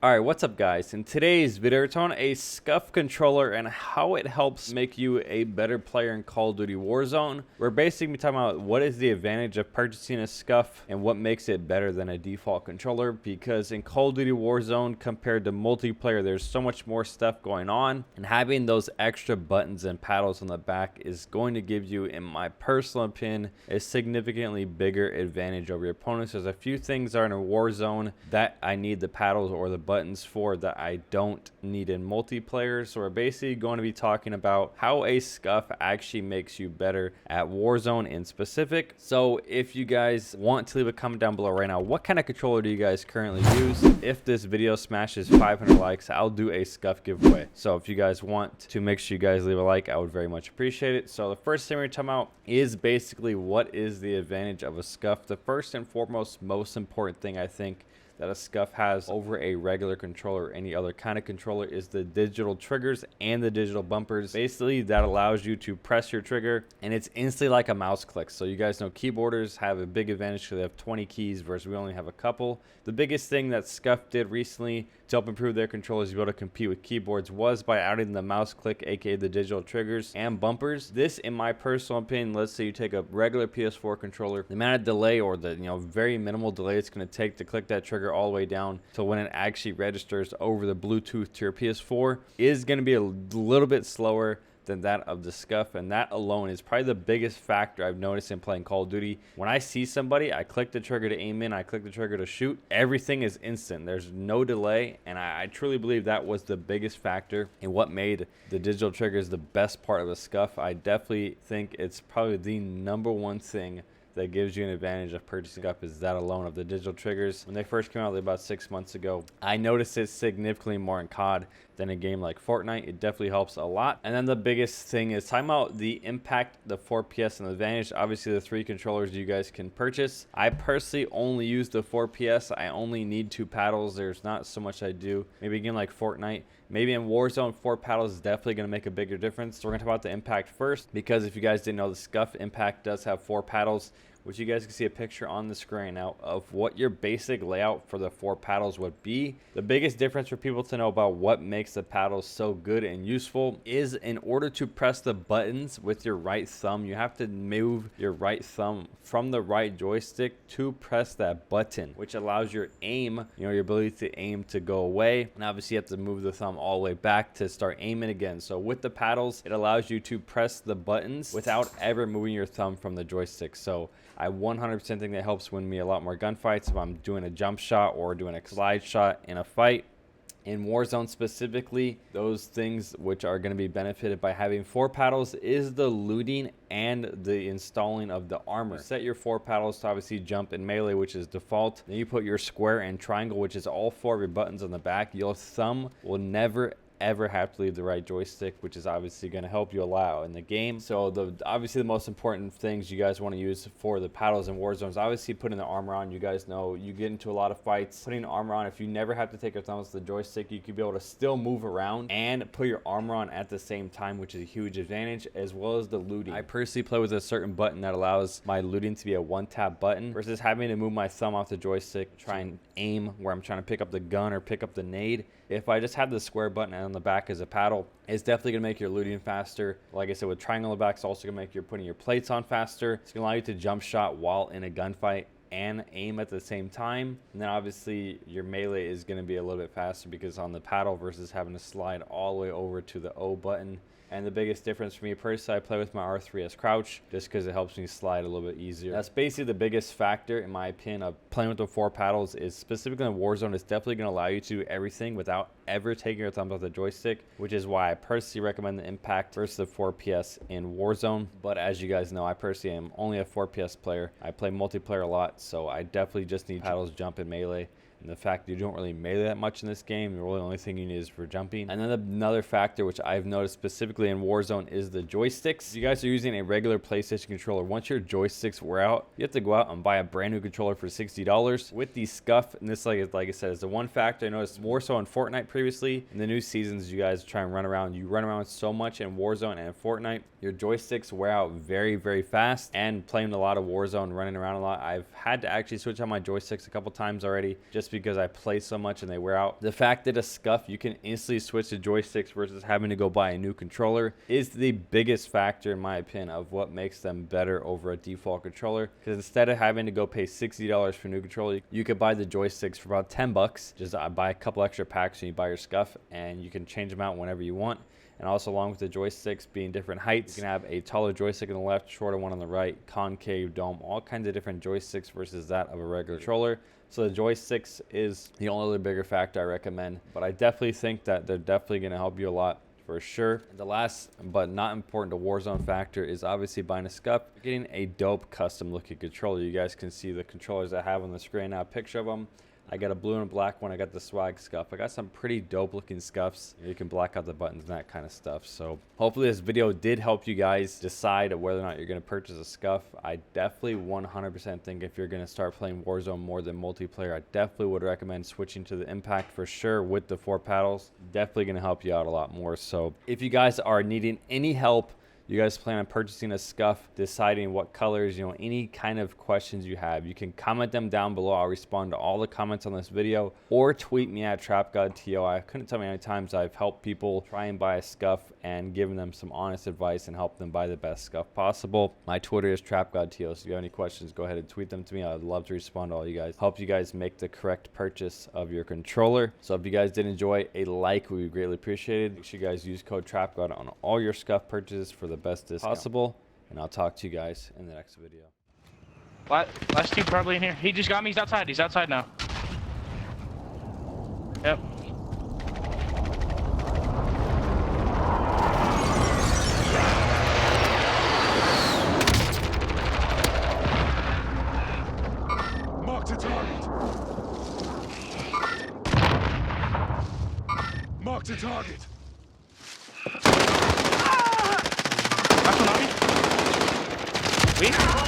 Alright, what's up guys? In today's video, it's on a SCUF controller and how it helps make you a better player in Call of Duty Warzone. We're basically talking about what is the advantage of purchasing a SCUF and what makes it better than a default controller, because in Call of Duty Warzone compared to multiplayer, there's so much more stuff going on, and having those extra buttons and paddles on the back is going to give you, in my personal opinion, a significantly bigger advantage over your opponents. There's a few things that are in a Warzone that I need the paddles or the buttons for that I don't need in multiplayer. So we're basically going to be talking about how a SCUF actually makes you better at Warzone in specific. So if you guys want to leave a comment down below right now, what kind of controller do you guys currently use? If this video smashes 500 likes, I'll do a SCUF giveaway. So if you guys want to, make sure you guys leave a like, I would very much appreciate it. So the first thing we're talking about is basically what is the advantage of a SCUF. The first and foremost, most important thing I think that a SCUF has over a regular controller or any other kind of controller is the digital triggers and the digital bumpers. Basically, that allows you to press your trigger and it's instantly like a mouse click. So you guys know keyboarders have a big advantage because they have 20 keys versus we only have a couple. The biggest thing that SCUF did recently to help improve their controllers to be able to compete with keyboards was by adding the mouse click, aka the digital triggers and bumpers. This, in my personal opinion, let's say you take a regular PS4 controller, the amount of delay or the very minimal delay it's going to take to click that trigger all the way down to when it actually registers over the Bluetooth to your PS4 is going to be a little bit slower than that of the SCUF, and that alone is probably the biggest factor I've noticed in playing Call of Duty. When I see somebody, I click the trigger to aim in, I click the trigger to shoot, everything is instant. There's no delay, and I truly believe that was the biggest factor in what made the digital triggers the best part of the SCUF. I definitely think it's probably the #1 thing that gives you an advantage of purchasing SCUF is that alone of the digital triggers. When they first came out about 6 months ago, I noticed it significantly more in COD than a game like Fortnite. It definitely helps a lot. And then the biggest thing is talking about the impact, the 4PS and the advantage. Obviously the 3 controllers you guys can purchase. I personally only use the 4PS. I only need 2 paddles. There's not so much I do. Maybe a game like Fortnite, maybe in Warzone, 4 paddles is definitely going to make a bigger difference. So we're going to talk about the impact first, because if you guys didn't know, the SCUF impact does have 4 paddles, which you guys can see a picture on the screen now of what your basic layout for the 4 paddles would be. The biggest difference for people to know about what makes the paddles so good and useful is, in order to press the buttons with your right thumb, you have to move your right thumb from the right joystick to press that button, which allows your aim, your ability to aim, to go away. And obviously you have to move the thumb all the way back to start aiming again. So with the paddles, it allows you to press the buttons without ever moving your thumb from the joystick. So I 100% think that helps win me a lot more gunfights if I'm doing a jump shot or doing a slide shot in a fight. In Warzone specifically, those things which are going to be benefited by having 4 paddles is the looting and the installing of the armor. You set your 4 paddles to obviously jump and melee, which is default. Then you put your square and triangle, which is all 4 of your buttons on the back. Your thumb will never ever have to leave the right joystick, which is obviously going to help you a lot in the game. So obviously the most important things you guys want to use for the paddles in Warzone is obviously putting the armor on. You guys know you get into a lot of fights putting the armor on. If you never have to take your thumbs to the joystick, you could be able to still move around and put your armor on at the same time, which is a huge advantage, as well as the looting. I personally play with a certain button that allows my looting to be a 1-tap button versus having to move my thumb off the joystick, try and aim where I'm trying to pick up the gun or pick up the nade. If I just have the square button on the back as a paddle, it's definitely going to make your looting faster. Like I said, with triangle on the back, it's also going to make your putting your plates on faster. It's going to allow you to jump shot while in a gunfight and aim at the same time. And then obviously your melee is going to be a little bit faster because on the paddle versus having to slide all the way over to the O button. And the biggest difference for me personally, I play with my R3 as crouch just because it helps me slide a little bit easier. That's basically the biggest factor, in my opinion, of playing with the 4 paddles. Is specifically in Warzone, it's definitely going to allow you to do everything without ever taking your thumbs off the joystick, which is why I personally recommend the impact versus the 4PS in Warzone. But as you guys know, I personally am only a 4PS player. I play multiplayer a lot, so I definitely just need paddles, jump, and melee. And the fact that you don't really melee that much in this game, the really only thing you need is for jumping. And then another factor which I've noticed specifically in Warzone is the joysticks. If you guys are using a regular PlayStation controller, once your joysticks wear out, you have to go out and buy a brand new controller for $60. With the SCUF, and this, like I said, is the one factor I noticed more so in Fortnite previously. In the new seasons, you guys try and run around. You run around so much in Warzone and in Fortnite. Your joysticks wear out very, very fast. And playing a lot of Warzone, running around a lot, I've had to actually switch out my joysticks a couple times already, just because I play so much and they wear out. The fact that a SCUF, you can instantly switch to joysticks versus having to go buy a new controller is the biggest factor, in my opinion, of what makes them better over a default controller. Because instead of having to go pay $60 for a new controller, you could buy the joysticks for about 10 bucks. Just buy a couple extra packs and you buy your SCUF, and you can change them out whenever you want. And also, along with the joysticks being different heights, you can have a taller joystick on the left, shorter one on the right, concave, dome, all kinds of different joysticks versus that of a regular controller. So the joysticks is the only other bigger factor I recommend, but I definitely think that they're definitely going to help you a lot for sure. The last but not important to Warzone factor is obviously buying a SCUF. You're getting a dope custom looking controller. You guys can see the controllers I have on the screen now, a picture of them. I got a blue and black one. I got the swag SCUF. I got some pretty dope looking SCUFs. You can black out the buttons and that kind of stuff. So hopefully this video did help you guys decide whether or not you're going to purchase a SCUF. I definitely 100% think if you're going to start playing Warzone more than multiplayer, I definitely would recommend switching to the Impact for sure with the 4 paddles. Definitely going to help you out a lot more. So if you guys are needing any help, you guys plan on purchasing a SCUF, deciding what colors, any kind of questions you have, you can comment them down below. I'll respond to all the comments on this video, or tweet me at TrapgodTO. I couldn't tell me how many times I've helped people try and buy a SCUF and given them some honest advice and help them buy the best SCUF possible. My Twitter is TrapgodTO, so if you have any questions, go ahead and tweet them to me. I'd love to respond to all you guys. Help you guys make the correct purchase of your controller. So if you guys did enjoy, a like would be greatly appreciated. Make sure you guys use code TrapGod on all your SCUF purchases for the best discount possible, and I'll talk to you guys in the next video. Last two probably in here. He just got me. He's outside. He's outside now. Yep. Mark the target. Mark the target. Last one on me. We?